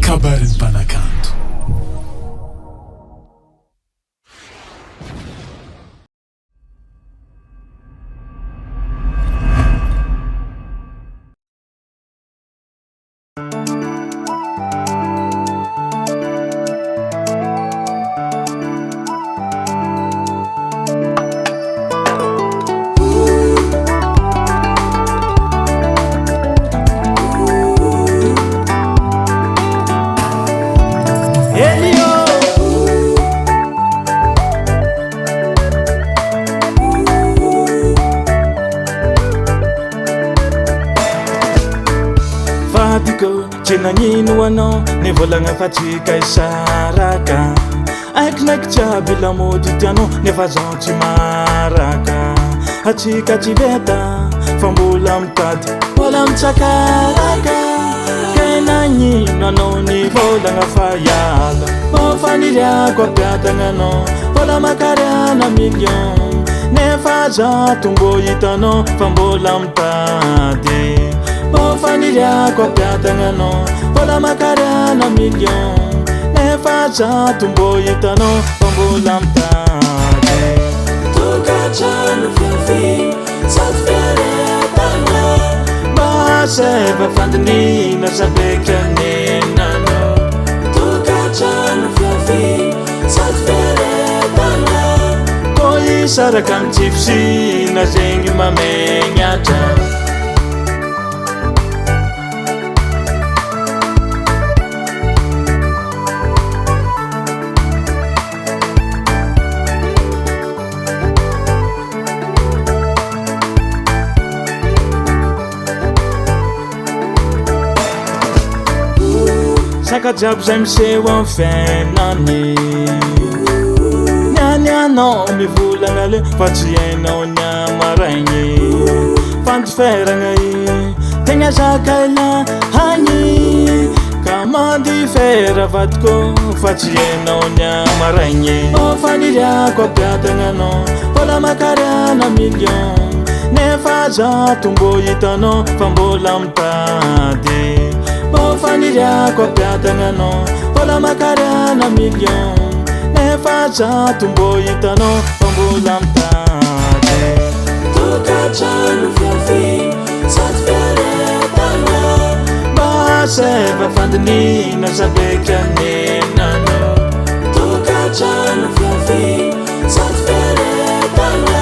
KABARON'NY MPANAKANTO. Tsy nagnino anao nivolagna fa tsy kaisaraka aikinaiky jiaby lamody tianao nefa zao tsy maraka atsika tsy veta fa mbola mitady mbola mitsakaraka ke nagnino anao nivolagna fa hiala mbô faniriako ampiadagna anao mbola makariana million nefa zato mbô hitanao fa mbola mitady mbô faniriako ampiadagna anao mbola makariana million nefa zato mbô hitanao fa mbola mitady tokantrano fiafiana zato fiaretana mba seva fandinina sabeka nenanao tokantrano fiafiana zato fiaretana kô isaraka mitsifosina zegny mamenyatra saka jiaby zay miseho am fiainany nianianao mivolagna le fa tsy hainao niamaraigny fandiferagna tegna zaka ila hagny ka mandifera vadiko fa tsy hainao niamaraigny mbô faniriako ampiadagna anao mbola makariana million nefa zato mbô hitanao fa mbola mitady mbô faniriako ampiadagna anao mbola makariana million nefa zato mbô hitanao fa mbola mitady tokantrano fiafiana zato fiaretana mba seva fandinina sabeka nenanao tokantrano fiafiana zato fiaretana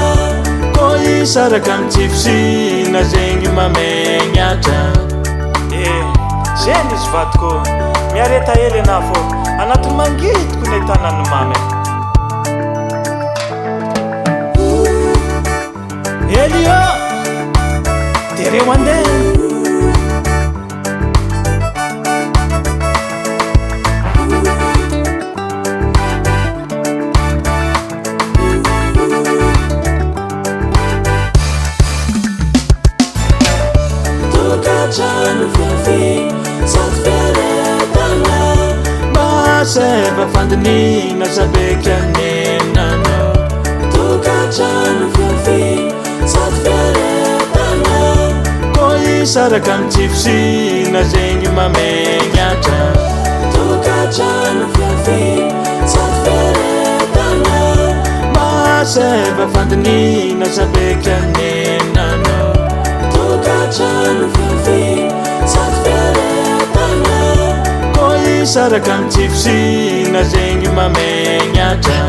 kô isaraka mitsifosina zegny mamenyatra zeny izy vadiko miareta hely ana fô anatin'ny mangitiko ny tanany mamy ELIOT tereo andeha tokantrano fiafiana zato fiaretana mba seva fandinina sabeka nenanao tokantrano fiafiana zato fiaretana kô isaraka mitsifosina zegny mamenyatra tokantrano fiafiana zato fiaretana mba seva fandinina sabeka nenanao tokantrano fiafiana zato fiaretana kô isaraka mitsifosina zegny mamenyatra